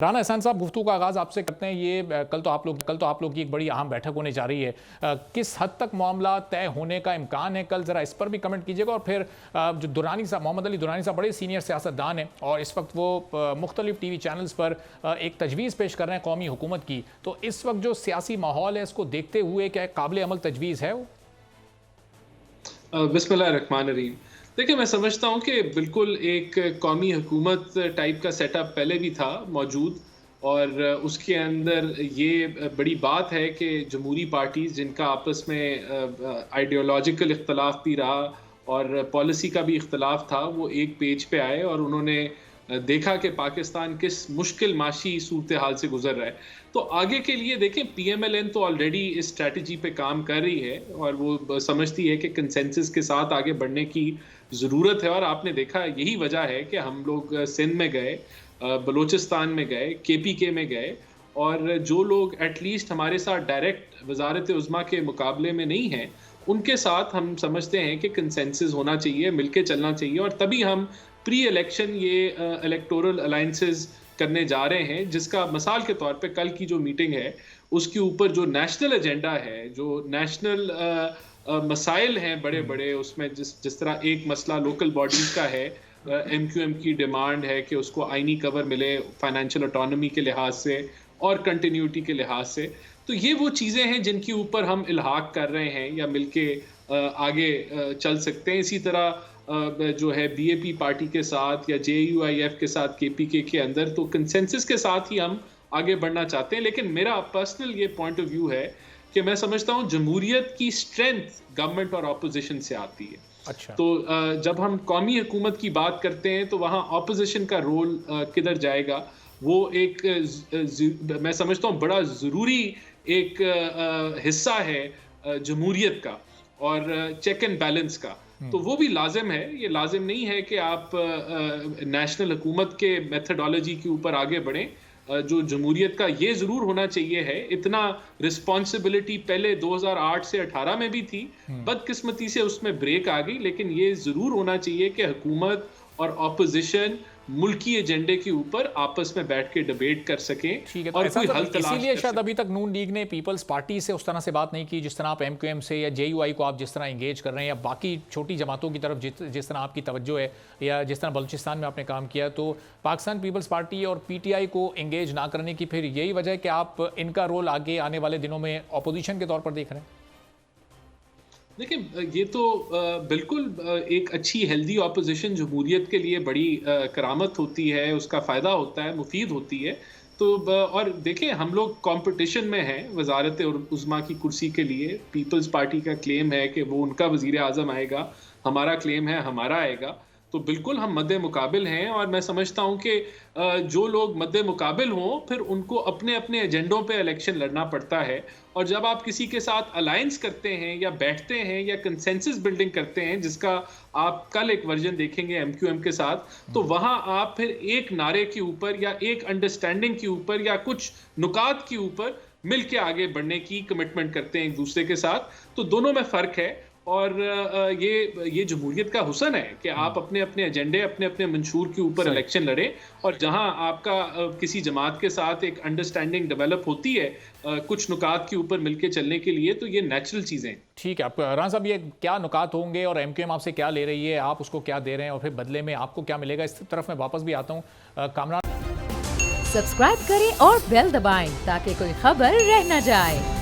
राना एहसान साहब, गुफ्तगू का आगाज़ आपसे करते हैं। ये कल तो आप लोग की एक बड़ी अहम बैठक होने जा रही है। किस हद तक मामला तय होने का इम्कान है कल, ज़रा इस पर भी कमेंट कीजिएगा। और फिर जो दुरानी साहब, मोहम्मद अली दुरानी साहब बड़े सीनियर सियासतदान हैं और इस वक्त वो मुख्तलिफ टीवी चैनल्स पर एक तजवीज़ पेश कर रहे हैं कौमी हुकूमत की। तो इस वक्त जो सियासी माहौल है इसको देखते हुए क्या काबिल अमल तजवीज़ है वो? बिस्मिल्लाहिर्रहमानिर्रहीम। देखिए, मैं समझता हूँ कि बिल्कुल एक कौमी हुकूमत टाइप का सेटअप पहले भी था मौजूद, और उसके अंदर ये बड़ी बात है कि जमहूरी पार्टीज़ जिनका आपस में आइडियोलॉजिकल इख्तलाफ भी रहा और पॉलिसी का भी इख्तलाफ था, वो एक पेज पे आए और उन्होंने देखा कि पाकिस्तान किस मुश्किल माशी सूरत हाल से गुजर रहा है। तो आगे के लिए देखें, PMLN तो ऑलरेडी इस स्ट्रैटेजी पे काम कर रही है और वो समझती है कि कंसेंसस के साथ आगे बढ़ने की ज़रूरत है। और आपने देखा, यही वजह है कि हम लोग सिंध में गए, बलूचिस्तान में गए, KPK में गए, और जो लोग एटलीस्ट हमारे साथ डायरेक्ट वजारत उज़्मा के मुकाबले में नहीं हैं, उनके साथ हम समझते हैं कि कंसेंसस होना चाहिए, मिलके चलना चाहिए। और तभी हम प्री इलेक्शन ये इलेक्टोरल अलायंसेस करने जा रहे हैं, जिसका मिसाल के तौर पे कल की जो मीटिंग है उसके ऊपर जो नेशनल एजेंडा है, जो नेशनल मसाइल हैं बड़े बड़े, उसमें जिस तरह एक मसला लोकल बॉडीज का है, MQM की डिमांड है कि उसको आईनी कवर मिले फाइनेंशियल ऑटोनॉमी के लिहाज से और कंटिन्यूटी के लिहाज से। तो ये वो चीज़ें हैं जिनके ऊपर हम इल्हाक कर रहे हैं या मिलके आगे चल सकते हैं। इसी तरह जो है BAP पार्टी के साथ या JUIF के साथ KPK के अंदर, तो कंसेंसस के साथ ही हम आगे बढ़ना चाहते हैं। लेकिन मेरा पर्सनल ये पॉइंट ऑफ व्यू है कि मैं समझता हूँ जमहूरियत की स्ट्रेंथ गवर्नमेंट और ऑपोजिशन से आती है। अच्छा। तो जब हम कौमी हुकूमत की बात करते हैं तो वहाँ ऑपोजिशन का रोल किधर जाएगा, वो एक मैं समझता हूँ बड़ा ज़रूरी एक हिस्सा है जमहूरियत का और चेक एंड बैलेंस का। तो वो भी लाजिम है। ये लाजिम नहीं है कि आप नेशनल हुकूमत के मेथडोलॉजी के ऊपर आगे बढ़ें। जो जमहूरियत का ये ज़रूर होना चाहिए है, इतना रिस्पॉन्सिबिलिटी पहले 2008 से 18 में भी थी, बदकिस्मती से उसमें ब्रेक आ गई, लेकिन ये ज़रूर होना चाहिए कि हुकूमत और ऑपोजिशन मुल्की एजेंडे के ऊपर आपस में बैठ के डिबेट कर सकें। ठीक है, और कोई हल तलाश इसीलिए कर शायद सकें। अभी तक नून लीग ने पीपल्स पार्टी से उस तरह से बात नहीं की जिस तरह आप MQM से या JUI को आप जिस तरह इंगेज कर रहे हैं, या बाकी छोटी जमातों की तरफ जिस तरह आपकी तवज्जो है, या जिस तरह बलूचिस्तान में आपने काम किया। तो पाकिस्तान पीपल्स पार्टी और PTI को इंगेज ना करने की फिर यही वजह है कि आप इनका रोल आगे आने वाले दिनों में अपोजिशन के तौर पर देख रहे हैं? देखिए, ये तो बिल्कुल एक अच्छी हेल्दी ऑपोजिशन जमहूरियत के लिए बड़ी करामत होती है, उसका फ़ायदा होता है, मुफीद होती है। तो और देखें, हम लोग कंपटीशन में हैं वजारत उज़्मा की कुर्सी के लिए। पीपल्स पार्टी का क्लेम है कि वो उनका वज़ीर आज़म आएगा, हमारा क्लेम है हमारा आएगा। तो बिल्कुल हम मद्दे मुकाबिल हैं, और मैं समझता हूँ कि जो लोग मद्दे मुकाबिल हों, फिर उनको अपने अपने एजेंडों पे इलेक्शन लड़ना पड़ता है। और जब आप किसी के साथ अलायंस करते हैं या बैठते हैं या कंसेंसस बिल्डिंग करते हैं, जिसका आप कल एक वर्जन देखेंगे MQM के साथ, तो वहाँ आप फिर एक नारे के ऊपर या एक अंडरस्टैंडिंग के ऊपर या कुछ नुकात के ऊपर मिल के आगे बढ़ने की कमिटमेंट करते हैं एक दूसरे के साथ। तो दोनों में फ़र्क है। और ये जमहूरियत का हुस्न है कि आप अपने अपने एजेंडे, अपने अपने मंशूर के ऊपर इलेक्शन लड़ें, और जहां आपका किसी जमात के साथ एक अंडरस्टैंडिंग डेवलप होती है कुछ नुकात के ऊपर मिलके चलने के लिए, तो ये नेचुरल चीज़ें हैं। ठीक है, आप राना साहब, ये क्या नुकात होंगे और MQM आपसे क्या ले रही है, आप उसको क्या दे रहे हैं और फिर बदले में आपको क्या मिलेगा? इस तरफ मैं वापस भी आता हूँ। कामरान, सब्सक्राइब करें और बेल दबाएं ताकि कोई खबर रह न जाए।